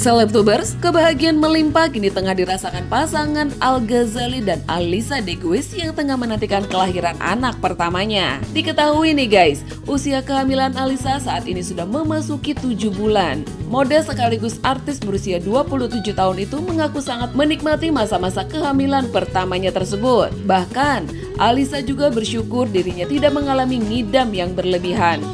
Selebtubers, kebahagiaan melimpah kini tengah dirasakan pasangan Al Ghazali dan Alyssa Deguis yang tengah menantikan kelahiran anak pertamanya. Diketahui nih guys, usia kehamilan Alyssa saat ini sudah memasuki 7 bulan. Model sekaligus artis berusia 27 tahun itu mengaku sangat menikmati masa-masa kehamilan pertamanya tersebut. Bahkan, Alyssa juga bersyukur dirinya tidak mengalami ngidam yang berlebihan.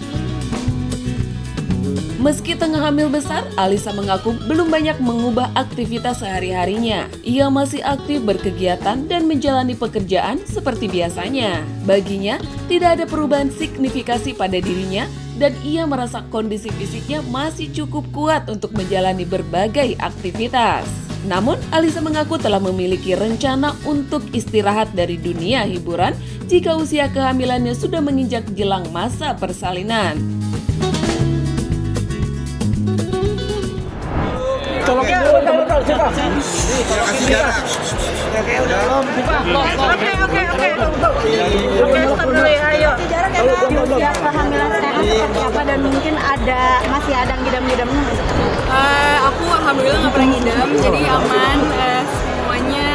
Meski tengah hamil besar, Alyssa mengaku belum banyak mengubah aktivitas sehari-harinya. Ia masih aktif berkegiatan dan menjalani pekerjaan seperti biasanya. Baginya, tidak ada perubahan signifikasi pada dirinya dan ia merasa kondisi fisiknya masih cukup kuat untuk menjalani berbagai aktivitas. Namun, Alyssa mengaku telah memiliki rencana untuk istirahat dari dunia hiburan jika usia kehamilannya sudah menginjak jelang masa persalinan. Oke, stop dulu ya, ayo. Usia kehamilan sekarang seperti apa dan mungkin masih ada ngidam-ngidamnya nggak sih? Aku alhamdulillah nggak pernah ngidam, jadi aman semuanya.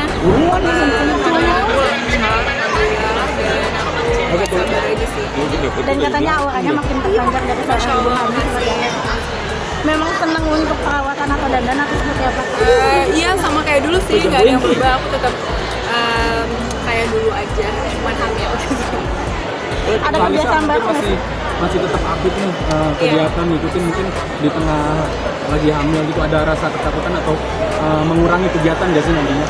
Sabar aja sih. Dan katanya auranya makin terpanjang dari seorang ibu hamil. Memang senang untuk perawatan atau dandan atau seperti apa? Iya, sama kayak dulu sih, nggak ada yang berubah. Aku tetap kayak dulu aja, cuman hamil. Ada kebiasaan baru masih tetap update nih kegiatan ngikutin mungkin di tengah lagi hamil gitu, ada rasa ketakutan atau mengurangi kegiatan nggak sih nantinya?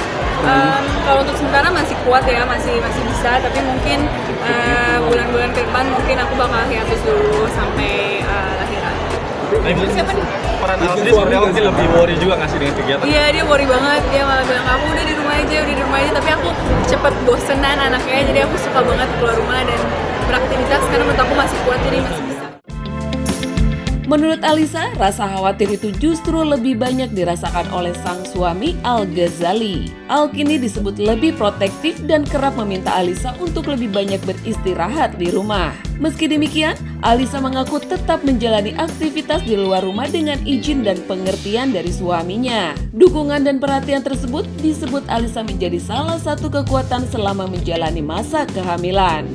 Kalau untuk sementara masih kuat ya, masih bisa, tapi mungkin bulan-bulan ke depan mungkin aku bakal hiatus dulu sampai lahiran. Siapa nih? Peran Aldi sebenarnya mungkin lebih worry juga nggak sih dengan kegiatan? Iya, dia worry banget. Dia malah bilang, aku udah di rumah aja. Tapi aku cepet bosenan anaknya, jadi aku suka banget keluar rumah dan beraktivitas karena menurut aku masih kuat, jadi masih bisa. Menurut Alyssa, rasa khawatir itu justru lebih banyak dirasakan oleh sang suami Al Ghazali. Al kini disebut lebih protektif dan kerap meminta Alyssa untuk lebih banyak beristirahat di rumah. Meski demikian, Alyssa mengaku tetap menjalani aktivitas di luar rumah dengan izin dan pengertian dari suaminya. Dukungan dan perhatian tersebut disebut Alyssa menjadi salah satu kekuatan selama menjalani masa kehamilan.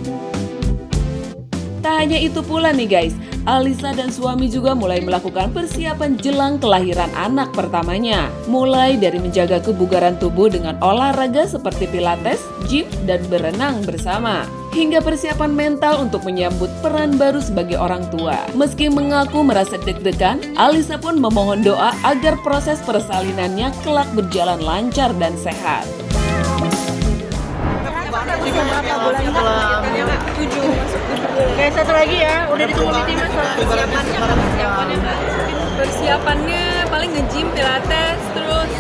Tak hanya itu pula nih guys, Alyssa dan suami juga mulai melakukan persiapan jelang kelahiran anak pertamanya. Mulai dari menjaga kebugaran tubuh dengan olahraga seperti pilates, gym, dan berenang bersama. Hingga persiapan mental untuk menyambut peran baru sebagai orang tua. Meski mengaku merasa deg-degan, Alyssa pun memohon doa agar proses persalinannya kelak berjalan lancar dan sehat. Kayak satu lagi ya, udah ditunggu meeting mas. Persiapannya paling nge-gym, pilates, terus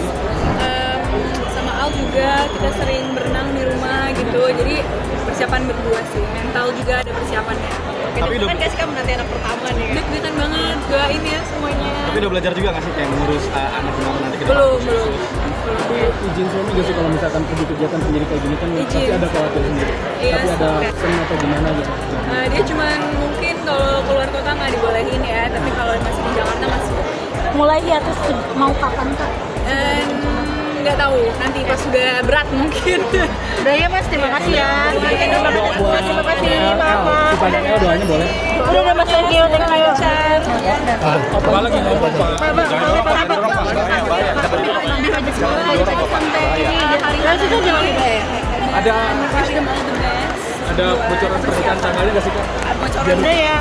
sama Al juga kita sering berenang di rumah gitu. Jadi persiapan berdua sih, mental juga ada persiapannya. Tapi kan kasih kamu nanti anak pertama nih. Deg-degan banget, doain ya semuanya. Tapi udah belajar juga nggak sih kayak ngurus anak kamu nanti ke depan? Belum. Tapi izin suami gak sih kalau misalkan pergi kegiatan sendiri kayak gini kan pasti ada khawatir sendiri. Iya, Tapi ada sen atau gimana gitu? Dia cuman mungkin kalau keluar kota nggak dibolehin ya, tapi kalau masih di Jakarta masih. Mulai hiatus mau kapan Kak? Nggak tahu, nanti pas sudah berat mungkin. Udah ya Mas, terima kasih ya. Terima kasih, maaf. Supaya doanya boleh. Udah Mas, thank you. Apa lagi ngomong Pak? Ada bocoran pernikahan tanggalnya nggak sih Kak? Bocoran deh ya.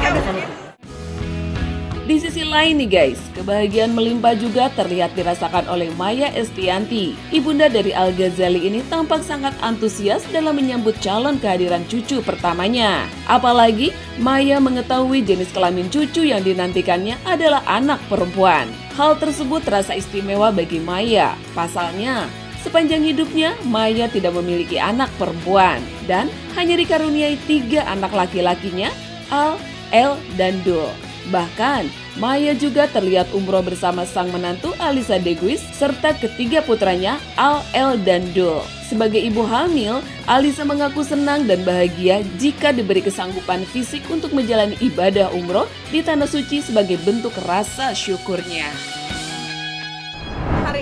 Di sisi lain nih guys, kebahagiaan melimpah juga terlihat dirasakan oleh Maya Estianty. Ibunda dari Al Ghazali ini tampak sangat antusias dalam menyambut calon kehadiran cucu pertamanya. Apalagi, Maya mengetahui jenis kelamin cucu yang dinantikannya adalah anak perempuan. Hal tersebut terasa istimewa bagi Maya. Pasalnya, sepanjang hidupnya, Maya tidak memiliki anak perempuan dan hanya dikaruniai 3 anak laki-lakinya, Al, El, dan Dul. Bahkan, Maya juga terlihat umroh bersama sang menantu Alyssa Deguis serta ketiga putranya Al, El, dan Dul. Sebagai ibu hamil, Alyssa mengaku senang dan bahagia jika diberi kesanggupan fisik untuk menjalani ibadah umroh di Tanah Suci sebagai bentuk rasa syukurnya.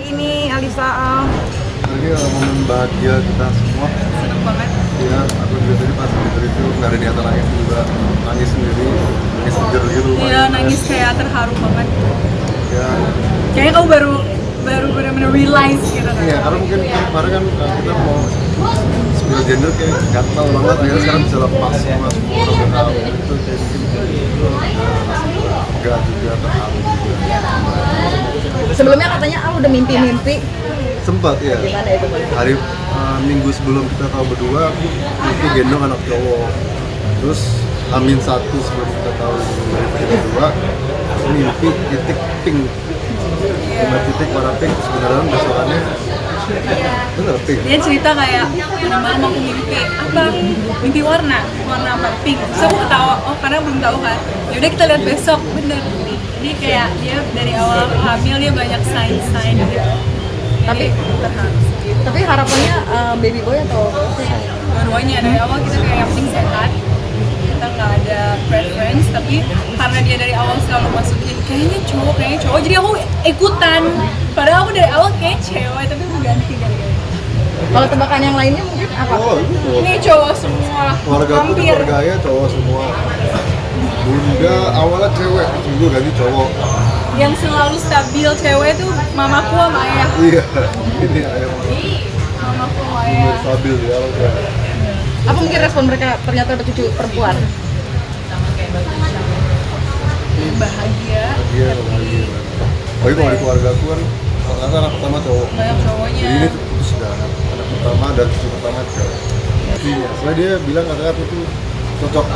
ini Alisa, Al? Ini momen bahagia kita semua. Seneng banget. Ya, aku juga tadi pas di review nggak ada niatan nangis juga, nangis sendiri, nangis seger gitu. Iya, nangis kayak terharu banget. Ya, Kayaknya kamu baru benar-benar realize gitu kan. iya karena mungkin kemarin kan kita mau spill gender kayak gatel banget, akhirnya sekarang bisa lepas semua orang udah tahu itu kayak mungkin enggak juga terharu juga. Sebelumnya katanya Al udah mimpi-mimpi. Sempat ya. Gimana itu? Hari minggu sebelum kita tahu berdua, aku mimpi gendong anak cowok. Terus Amin 1 sebelum kita tahu dari berdua, aku mimpi titik pink. 5 titik warna pink, terus beneran besokannya bener pink. Dia cerita kayak malam aku mimpi apa? Mimpi warna apa? Pink. Terus aku ketawa, oh karena belum tahu kan. Yaudah kita lihat besok, bener. Jadi kayak dia dari awal hamil dia banyak sign gitu. Tapi terharu. tapi harapannya baby boy atau Dua-duanya dari awal kita kayak yang penting sehat. Kita nggak ada preference, tapi karena dia dari awal selalu masukin kayaknya cowok, jadi aku ikutan. Padahal aku dari awal kayak cewek, tapi aku ganti gara-gara itu. kalau tebakan yang lainnya mungkin apa? Oh, itu Ini cowok semua, keluarga aku di hampir. keluarganya cowok semua. Bunda awalnya cewek, juga ganti cowok. Yang selalu stabil cewek tuh mamaku sama ayah. Iya, ini ayam Mamaku sama bener ayah. stabil ya. Apa mungkin respon mereka ternyata ada cucu perempuan? Bahagia, Iya, bahagia. Tapi kalau di keluarga aku kan ternyata anak pertama cowok. banyak cowoknya. Jadi ini tuh sudah anak pertama dan cucu pertama cewek. Iya, soalnya dia bilang katanya aku tuh cocok.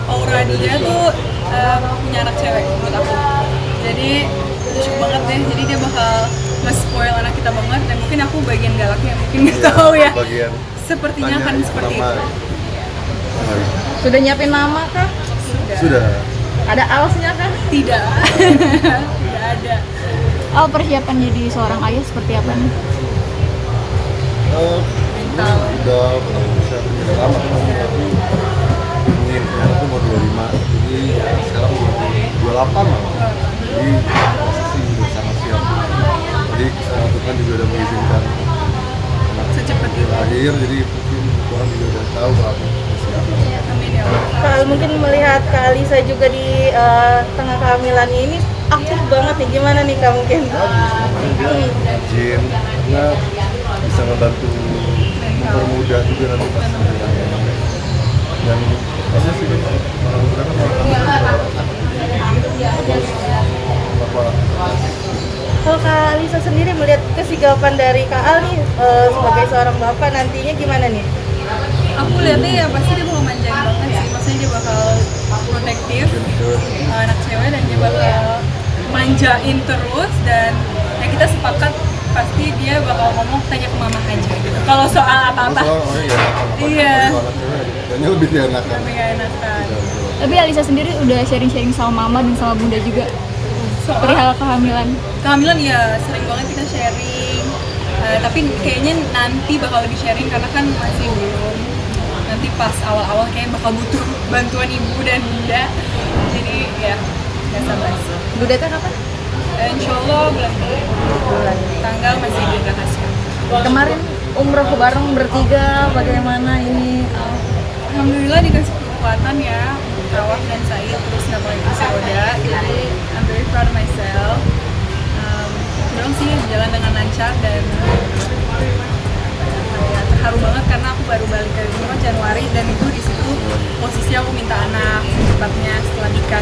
Aura dia tuh punya anak cewek menurut aku. Jadi cocok banget deh. Jadi dia bakal nge-spoil anak kita banget, dan mungkin aku bagian galaknya mungkin nggak tahu ya. Bagian Sepertinya tanya akan seperti nama. itu. Sudah nyiapin nama kah? Sudah. Ada alsnya kah? Tidak. Tidak ada. Al, persiapan jadi seorang ayah seperti apa nih? Udah udah lama kan aku ingin aku mau 25, jadi sekarang udah 28 lah. Jadi posisi udah sangat siap. Jadi Tuhan juga udah mengizinkan Secepat itu. lahir, jadi mungkin Tuhan juga udah tahu kalau aku siap. Amin ya Allah. Kak, mungkin melihat Kak Alisa juga di tengah kehamilannya ini aktif banget nih, gimana nih Kak mungkin? Rajin, karena bisa ngebantu mempermudah juga nanti pas kehamilan. Dan pasti sih orang muda kan Kalau Kak Alisa sendiri melihat kesigapan dari Kak Al nih sebagai seorang bapak nantinya gimana nih? Aku lihatnya ya pasti dia bakal manjain banget sih. Maksudnya dia bakal protektif anak cewek, dan dia bakal manjain terus, dan ya kita sepakat pasti dia bakal ngomong tanya ke mama aja gitu. Kalau soal apa-apa. Iya. Kayaknya lebih enakan. Tapi gak enakan. Tapi Alisa sendiri udah sharing-sharing sama mama dan sama bunda juga Soal perihal kehamilan. kehamilan ya sering banget kita sharing. Tapi kayaknya nanti bakal lebih sharing karena kan masih belum. Nanti pas awal-awal kayaknya bakal butuh bantuan ibu dan bunda. Jadi ya basa-basi. Budetnya kapan? Insya Allah bulan tanggal masih dirahasiakan. Kemarin umroh bareng bertiga, bagaimana ini? Alhamdulillah dikasih kekuatan ya, Rawah dan Said terus ngapain kursi roda. Jadi I'm very proud of myself. Dorong sih jalan dengan lancar, dan ya, terharu banget karena aku baru balik dari rumah Januari, dan itu di situ posisi aku minta anak secepatnya setelah nikah.